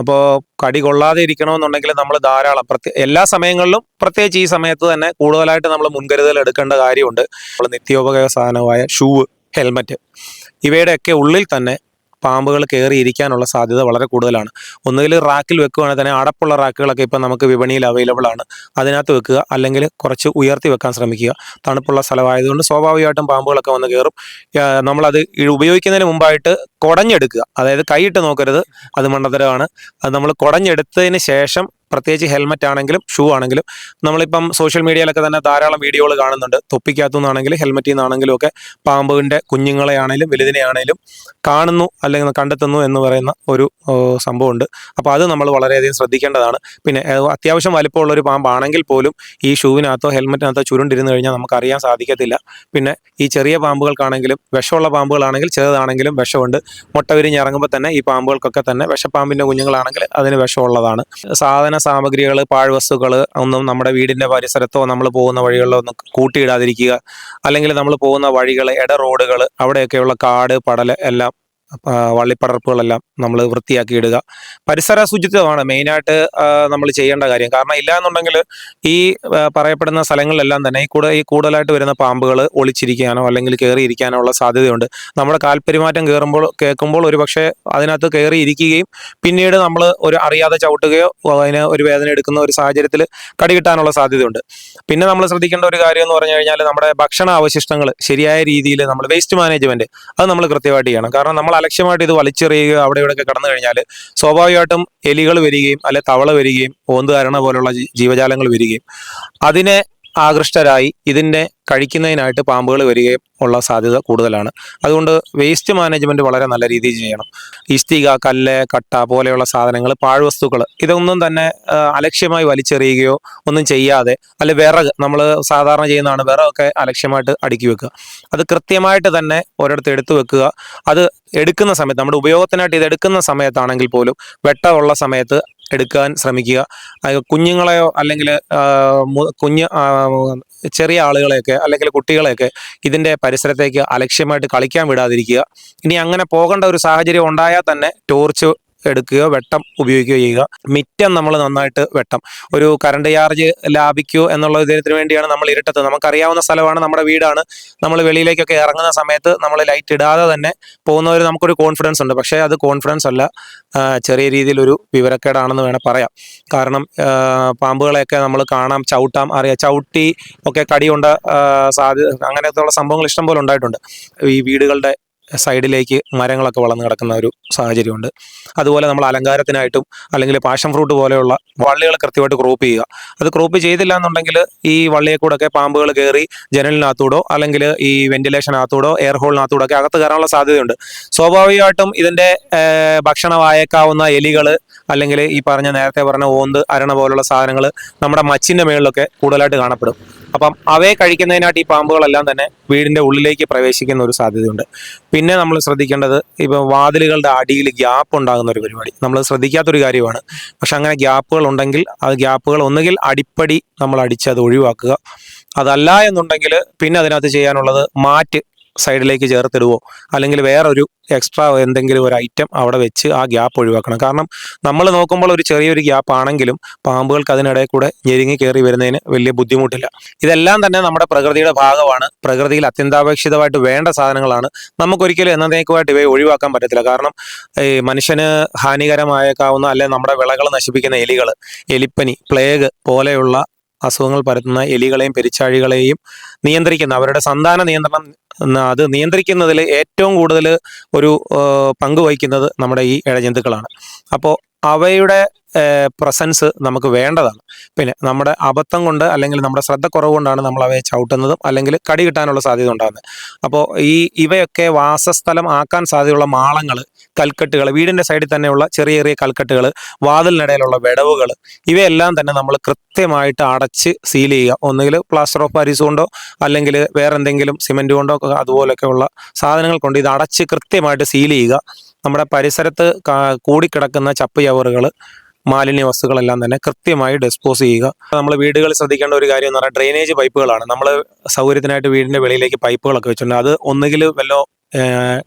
അപ്പോൾ കടി കൊള്ളാതെ ഇരിക്കണമെന്നുണ്ടെങ്കിൽ നമ്മൾ ധാരാളം എല്ലാ സമയങ്ങളിലും പ്രത്യേകിച്ച് ഈ സമയത്ത് തന്നെ കൂടുതലായിട്ട് നമ്മൾ മുൻകരുതൽ എടുക്കേണ്ട കാര്യമുണ്ട്. നമ്മൾ നിത്യോപയോഗ സാധനമായ ഷൂ, ഹെൽമറ്റ് ഇവയുടെയൊക്കെ ഉള്ളിൽ തന്നെ പാമ്പുകൾ കയറി ഇരിക്കാനുള്ള സാധ്യത വളരെ കൂടുതലാണ്. ഒന്നുകിൽ റാക്കിൽ വെക്കുകയാണെങ്കിൽ തന്നെ അടപ്പുള്ള റാക്കുകളൊക്കെ ഇപ്പം നമുക്ക് വിപണിയിൽ അവൈലബിൾ ആണ്. അതിനകത്ത് വെക്കുക, അല്ലെങ്കിൽ കുറച്ച് ഉയർത്തി വെക്കാൻ ശ്രമിക്കുക. തണുപ്പുള്ള സ്ഥലമായതുകൊണ്ട് സ്വാഭാവികമായിട്ടും പാമ്പുകളൊക്കെ വന്ന് കയറും. നമ്മളത് ഉപയോഗിക്കുന്നതിന് മുമ്പായിട്ട് കുടഞ്ഞെടുക്കുക, അതായത് കൈയിട്ട് നോക്കരുത്, അത് മണ്ടത്തരമാണ്. അത് നമ്മൾ കുടഞ്ഞെടുത്തതിന് ശേഷം പ്രത്യേകിച്ച് ഹെൽമറ്റ് ആണെങ്കിലും ഷൂ ആണെങ്കിലും നമ്മളിപ്പം സോഷ്യൽ മീഡിയയിലൊക്കെ തന്നെ ധാരാളം വീഡിയോകൾ കാണുന്നുണ്ട്. തൊപ്പിക്കകത്തു നിന്നാണെങ്കിലും ഹെൽമറ്റിൽ നിന്നാണെങ്കിലും ഒക്കെ പാമ്പിൻ്റെ കുഞ്ഞുങ്ങളെ ആണെങ്കിലും വലുതിനെ ആണെങ്കിലും കാണുന്നു അല്ലെങ്കിൽ കണ്ടെത്തുന്നു എന്ന് പറയുന്ന ഒരു സംഭവമുണ്ട്. അപ്പോൾ അത് നമ്മൾ വളരെയധികം ശ്രദ്ധിക്കേണ്ടതാണ്. പിന്നെ അത്യാവശ്യം വലിപ്പമുള്ള ഒരു പാമ്പാണെങ്കിൽ പോലും ഈ ഷൂവിനകത്തോ ഹെൽമറ്റിനകത്തോ ചുരുണ്ടിരുന്ന് കഴിഞ്ഞാൽ നമുക്കറിയാൻ സാധിക്കത്തില്ല. പിന്നെ ഈ ചെറിയ പാമ്പുകൾക്കാണെങ്കിലും വിഷമുള്ള പാമ്പുകളാണെങ്കിൽ ചെറുതാണെങ്കിലും വിഷമുണ്ട്. മുട്ട വിരിഞ്ഞ് ഇറങ്ങുമ്പോൾ തന്നെ ഈ പാമ്പുകൾക്കൊക്കെ തന്നെ വിഷപ്പാമ്പിൻ്റെ കുഞ്ഞുങ്ങളാണെങ്കിൽ അതിന് വിഷമുള്ളതാണ്. സാമഗ്രികൾ, പാഴ്വസ്തുക്കൾ ഒന്നും നമ്മുടെ വീടിൻ്റെ പരിസരത്തോ നമ്മൾ പോകുന്ന വഴികളിലോ ഒന്നും കൂട്ടിയിടാതിരിക്കുക. അല്ലെങ്കിൽ നമ്മൾ പോകുന്ന വഴികൾ, റോഡുകൾ, അവിടെയൊക്കെയുള്ള കാട്, പടൽ എല്ലാം വള്ളിപ്പടർപ്പുകളെല്ലാം നമ്മൾ വൃത്തിയാക്കി ഇടുക. പരിസര ശുചിത്വമാണ് മെയിനായിട്ട് നമ്മൾ ചെയ്യേണ്ട കാര്യം. കാരണം ഇല്ല എന്നുണ്ടെങ്കിൽ ഈ പറയപ്പെടുന്ന സ്ഥലങ്ങളിലെല്ലാം തന്നെ ഈ കൂടുതലായിട്ട് വരുന്ന പാമ്പുകൾ ഒളിച്ചിരിക്കാനോ അല്ലെങ്കിൽ കയറിയിരിക്കാനോ ഉള്ള സാധ്യതയുണ്ട്. നമ്മുടെ കാൽപെരുമാറ്റം കേൾക്കുമ്പോൾ ഒരു പക്ഷേ അതിനകത്ത് കയറിയിരിക്കുകയും പിന്നീട് നമ്മൾ ഒരു അറിയാതെ ചവിട്ടുകയോ അതിന് ഒരു വേദന എടുക്കുന്ന ഒരു സാഹചര്യത്തിൽ കടി കിട്ടാനുള്ള സാധ്യതയുണ്ട്. പിന്നെ നമ്മൾ ശ്രദ്ധിക്കേണ്ട ഒരു കാര്യം എന്ന് പറഞ്ഞു കഴിഞ്ഞാൽ നമ്മുടെ ഭക്ഷണ അവശിഷ്ടങ്ങൾ ശരിയായ രീതിയിൽ നമ്മൾ വേസ്റ്റ് മാനേജ്മെന്റ് അത് നമ്മൾ കൃത്യമായിട്ട് ചെയ്യണം. കാരണം നമ്മൾ അലക്ഷ്യമായിട്ട് ഇത് വലിച്ചെറിയുകയോ അവിടെ ഇവിടെയൊക്കെ കടന്നു കഴിഞ്ഞാൽ സ്വാഭാവികമായിട്ടും എലികൾ വരികയും അല്ലെ തവള വരികയും ഓന്തുകരണ പോലുള്ള ജീവജാലങ്ങൾ വരികയും അതിനെ ആകൃഷ്ടരായി ഇതിൻ്റെ കഴിക്കുന്നതിനായിട്ട് പാമ്പുകൾ വരികയും ഉള്ള സാധ്യത കൂടുതലാണ്. അതുകൊണ്ട് വേസ്റ്റ് മാനേജ്മെൻറ്റ് വളരെ നല്ല രീതിയിൽ ചെയ്യണം. ഇഷ്ടിക, കല്ല്, കട്ട പോലെയുള്ള സാധനങ്ങൾ, പാഴ്വസ്തുക്കൾ ഇതൊന്നും തന്നെ അലക്ഷ്യമായി വലിച്ചെറിയുകയോ ഒന്നും ചെയ്യാതെ, അല്ലെ വിറക് നമ്മൾ സാധാരണ ചെയ്യുന്നതാണ്, വിറകൊക്കെ അലക്ഷ്യമായിട്ട് അടുക്കി വെക്കുക. അത് കൃത്യമായിട്ട് തന്നെ ഒരിടത്ത് എടുത്തു വെക്കുക. അത് എടുക്കുന്ന സമയത്ത്, നമ്മുടെ ഉപയോഗത്തിനായിട്ട് ഇത് എടുക്കുന്ന സമയത്താണെങ്കിൽ പോലും വെട്ടമുള്ള സമയത്ത് എടുക്കാൻ ശ്രമിക്കുക. കുഞ്ഞുങ്ങളെയോ അല്ലെങ്കിൽ ചെറിയ ആളുകളെയൊക്കെ അല്ലെങ്കിൽ കുട്ടികളെയൊക്കെ ഇതിൻ്റെ പരിസരത്തേക്ക് അലക്ഷ്യമായിട്ട് കളിക്കാൻ വിടാതിരിക്കുക. ഇനി അങ്ങനെ പോകേണ്ട ഒരു സാഹചര്യം ഉണ്ടായാൽ തന്നെ ടോർച്ച് എടുക്കുകയോ വെട്ടം ഉപയോഗിക്കുകയോ ചെയ്യുക. മിറ്റം നമ്മൾ നന്നായിട്ട് വെട്ടം, ഒരു കറണ്ട് ചാർജ് ലാഭിക്കുകയോ എന്നുള്ള ഇതിനു വേണ്ടിയാണ് നമ്മൾ ഇരുട്ടത്ത്, നമുക്കറിയാവുന്ന സ്ഥലമാണ്, നമ്മുടെ വീടാണ്, നമ്മൾ വെളിയിലേക്കൊക്കെ ഇറങ്ങുന്ന സമയത്ത് നമ്മൾ ലൈറ്റ് ഇടാതെ തന്നെ പോകുന്നവർ നമുക്കൊരു കോൺഫിഡൻസ് ഉണ്ട്. പക്ഷേ അത് കോൺഫിഡൻസ് അല്ല, ചെറിയ രീതിയിലൊരു വിവരക്കേടാണെന്ന് വേണം പറയാം. കാരണം പാമ്പുകളെയൊക്കെ നമ്മൾ കാണാം, ചവിട്ടാം, അറിയാം, ചവിട്ടി ഒക്കെ കടിയുണ്ട സാധ്യത അങ്ങനത്തെയുള്ള സംഭവങ്ങൾ ഇഷ്ടംപോലെ ഉണ്ടായിട്ടുണ്ട്. ഈ വീടുകളുടെ സൈഡിലേക്ക് മരങ്ങളൊക്കെ വളർന്നു കിടക്കുന്ന ഒരു സാഹചര്യമുണ്ട്. അതുപോലെ നമ്മൾ അലങ്കാരത്തിനായിട്ടും അല്ലെങ്കിൽ പാഷൻ ഫ്രൂട്ട് പോലെയുള്ള വള്ളികൾ കൃത്യമായിട്ട് ക്രോപ്പ് ചെയ്യുക. അത് ക്രോപ്പ് ചെയ്തില്ല എന്നുണ്ടെങ്കിൽ ഈ വള്ളിയെ കൂടെയൊക്കെ പാമ്പുകൾ കയറി ജനലിനകത്തൂടോ അല്ലെങ്കിൽ ഈ വെന്റിലേഷനകത്തൂടോ എയർ ഹോളിനകത്തൂടോ ഒക്കെ അകത്ത് കയറാനുള്ള സാധ്യതയുണ്ട്. സ്വാഭാവികമായിട്ടും ഇതിൻ്റെ ഭക്ഷണമായേക്കാവുന്ന എലികൾ അല്ലെങ്കിൽ ഈ നേരത്തെ പറഞ്ഞ ഓന്ത്, അരണ പോലുള്ള സാധനങ്ങൾ നമ്മുടെ മച്ചിൻ്റെ മേളിലൊക്കെ കൂടുതലായിട്ട് കാണപ്പെടും. അപ്പം അവയെ കഴിക്കുന്നതിനായിട്ട് ഈ പാമ്പുകളെല്ലാം തന്നെ വീടിൻ്റെ ഉള്ളിലേക്ക് പ്രവേശിക്കുന്ന ഒരു സാധ്യതയുണ്ട്. പിന്നെ നമ്മൾ ശ്രദ്ധിക്കേണ്ടത് ഇപ്പം വാതിലുകളുടെ അടിയിൽ ഗ്യാപ്പ് ഉണ്ടാകുന്ന ഒരു പരിപാടി നമ്മൾ ശ്രദ്ധിക്കാത്തൊരു കാര്യമാണ്. പക്ഷെ അങ്ങനെ ഗ്യാപ്പുകൾ ഉണ്ടെങ്കിൽ അത് ഗ്യാപ്പുകൾ ഒന്നുകിൽ അടിപ്പടി നമ്മൾ അടിച്ച് അത് ഒഴിവാക്കുക. അതല്ല എന്നുണ്ടെങ്കിൽ പിന്നെ അതിനകത്ത് ചെയ്യാനുള്ളത് മാറ്റ് സൈഡിലേക്ക് ചേർത്തിടുവോ അല്ലെങ്കിൽ വേറൊരു എക്സ്ട്രാ എന്തെങ്കിലും ഒരു ഐറ്റം അവിടെ വെച്ച് ആ ഗ്യാപ്പ് ഒഴിവാക്കണം. കാരണം നമ്മൾ നോക്കുമ്പോൾ ഒരു ചെറിയൊരു ഗ്യാപ്പ് ആണെങ്കിലും പാമ്പുകൾക്ക് അതിനിടയിൽ കൂടെ ഞെരുങ്ങി കയറി വരുന്നതിന് വലിയ ബുദ്ധിമുട്ടില്ല. ഇതെല്ലാം തന്നെ നമ്മുടെ പ്രകൃതിയുടെ ഭാഗമാണ്, പ്രകൃതിയിൽ അത്യന്താപേക്ഷിതമായിട്ട് വേണ്ട സാധനങ്ങളാണ്. നമുക്കൊരിക്കലും എന്നേക്കുമായിട്ട് ഇവയെ ഒഴിവാക്കാൻ പറ്റത്തില്ല. കാരണം ഈ മനുഷ്യന് ഹാനികരമായേക്കാവുന്ന അല്ലെ നമ്മുടെ വിളകൾ നശിപ്പിക്കുന്ന എലികൾ, എലിപ്പനി, പ്ലേഗ് പോലെയുള്ള അസുഖങ്ങൾ പരത്തുന്ന എലികളെയും പെരിച്ചാഴികളെയും നിയന്ത്രിക്കുന്ന അവരുടെ സന്താന നിയന്ത്രണം അത് നിയന്ത്രിക്കുന്നതിൽ ഏറ്റവും കൂടുതൽ ഒരു പങ്ക് വഹിക്കുന്നത് നമ്മുടെ ഈ ഇഴജന്തുക്കളാണ്. അപ്പോൾ അവയുടെ പ്രസൻസ് നമുക്ക് വേണ്ടതാണ്. പിന്നെ നമ്മുടെ അബദ്ധം കൊണ്ട് അല്ലെങ്കിൽ നമ്മുടെ ശ്രദ്ധക്കുറവ് കൊണ്ടാണ് നമ്മൾ അവയെ ചവിട്ടുന്നതും അല്ലെങ്കിൽ കടി കിട്ടാനുള്ള സാധ്യത ഉണ്ടാകുന്നത്. അപ്പോൾ ഇവയൊക്കെ വാസസ്ഥലം ആക്കാൻ സാധ്യതയുള്ള മാളങ്ങൾ, കൽക്കെട്ടുകൾ, വീടിൻ്റെ സൈഡിൽ തന്നെയുള്ള ചെറിയ ചെറിയ കൽക്കെട്ടുകൾ, വാതിലിനിടയിലുള്ള വിടവുകൾ, ഇവയെല്ലാം തന്നെ നമ്മൾ കൃത്യമായിട്ട് അടച്ച് സീൽ ചെയ്യുക. ഒന്നുകിൽ പ്ലാസ്റ്റർ ഓഫ് പാരീസ് കൊണ്ടോ അല്ലെങ്കിൽ വേറെ എന്തെങ്കിലും സിമെൻറ്റ് കൊണ്ടോ അതുപോലെയൊക്കെയുള്ള സാധനങ്ങൾ കൊണ്ട് ഇത് അടച്ച് കൃത്യമായിട്ട് സീൽ ചെയ്യുക. നമ്മുടെ പരിസരത്ത് കൂടിക്കിടക്കുന്ന ചപ്പ് ചവറുകൾ, മാലിന്യ വസ്തുക്കളെല്ലാം തന്നെ കൃത്യമായി ഡിസ്പോസ് ചെയ്യുക. നമ്മൾ വീടുകളിൽ ശ്രദ്ധിക്കേണ്ട ഒരു കാര്യം എന്ന് പറഞ്ഞാൽ ഡ്രെയിനേജ് പൈപ്പുകളാണ്. നമ്മൾ സൗകര്യത്തിനായിട്ട് വീടിൻ്റെ വെളിയിലേക്ക് പൈപ്പുകളൊക്കെ വെച്ചിട്ടുണ്ട്. അത് ഒന്നുകിൽ വല്ല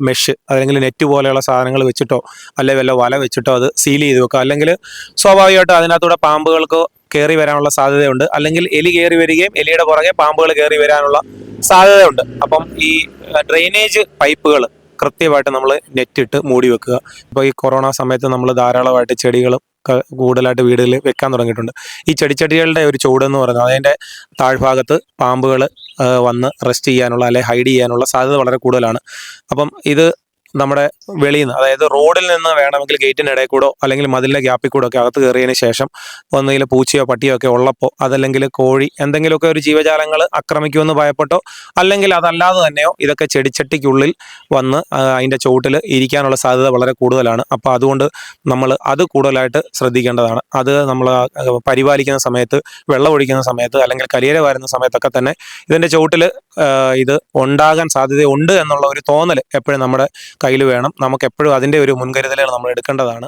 മെഷ് അല്ലെങ്കിൽ നെറ്റ് പോലെയുള്ള സാധനങ്ങൾ വെച്ചിട്ടോ അല്ലെങ്കിൽ വല്ല വല വെച്ചിട്ടോ അത് സീൽ ചെയ്ത് വെക്കുക. അല്ലെങ്കിൽ സ്വാഭാവികമായിട്ടും അതിനകത്തൂടെ പാമ്പുകൾക്ക് കയറി വരാനുള്ള സാധ്യതയുണ്ട്. അല്ലെങ്കിൽ എലി കയറി വരികയും എലിയുടെ പുറകെ പാമ്പുകൾ കയറി വരാനുള്ള സാധ്യതയുണ്ട്. അപ്പം ഈ ഡ്രെയിനേജ് പൈപ്പുകൾ കൃത്യമായിട്ട് നമ്മൾ നെറ്റിട്ട് മൂടി വെക്കുക. ഇപ്പോൾ ഈ കൊറോണ സമയത്ത് നമ്മൾ ധാരാളമായിട്ട് ചെടികളും കൂടുതലായിട്ട് വീടുകളിൽ വെക്കാൻ തുടങ്ങിയിട്ടുണ്ട്. ഈ ചെടിച്ചെടികളുടെ ഒരു ചുവടെന്ന് പറയുന്നത് അതിൻ്റെ താഴ്ഭാഗത്ത് പാമ്പുകൾ വന്ന് റെസ്റ്റ് ചെയ്യാനുള്ള അല്ലെങ്കിൽ ഹൈഡ് ചെയ്യാനുള്ള സാധ്യത വളരെ കൂടുതലാണ്. അപ്പം ഇത് നമ്മുടെ വെളിയിൽ നിന്ന്, അതായത് റോഡിൽ നിന്ന് വേണമെങ്കിൽ ഗേറ്റിൻ്റെ ഇടയിൽ കൂടോ അല്ലെങ്കിൽ മതിലിൻ്റെ ഗ്യാപ്പിൽ കൂടെ ഒക്കെ അകത്ത് കയറിയതിന് ശേഷം ഒന്നുകിൽ പൂച്ചയോ പട്ടിയോ ഒക്കെ ഉള്ളപ്പോൾ, അതല്ലെങ്കിൽ കോഴി എന്തെങ്കിലുമൊക്കെ ഒരു ജീവജാലങ്ങൾ ആക്രമിക്കുമെന്ന് ഭയപ്പെട്ടോ അല്ലെങ്കിൽ അതല്ലാതെ തന്നെയോ ഇതൊക്കെ ചെടിച്ചട്ടിക്കുള്ളിൽ വന്ന് അതിൻ്റെ ചുവട്ടിൽ ഇരിക്കാനുള്ള സാധ്യത വളരെ കൂടുതലാണ്. അപ്പോൾ അതുകൊണ്ട് നമ്മൾ അത് കൂടുതലായിട്ട് ശ്രദ്ധിക്കേണ്ടതാണ്. അത് നമ്മൾ പരിപാലിക്കുന്ന സമയത്ത്, വെള്ളം ഒഴിക്കുന്ന സമയത്ത് അല്ലെങ്കിൽ കരിയില വാരുന്ന സമയത്തൊക്കെ തന്നെ ഇതിൻ്റെ ചുവട്ടിൽ ഇത് ഉണ്ടാകാൻ സാധ്യതയുണ്ട് എന്നുള്ള ഒരു തോന്നൽ എപ്പോഴും നമ്മുടെ കയ്യിൽ വേണം. നമുക്ക് എപ്പോഴും അതിൻ്റെ ഒരു മുൻകരുതലുകൾ നമ്മൾ എടുക്കേണ്ടതാണ്.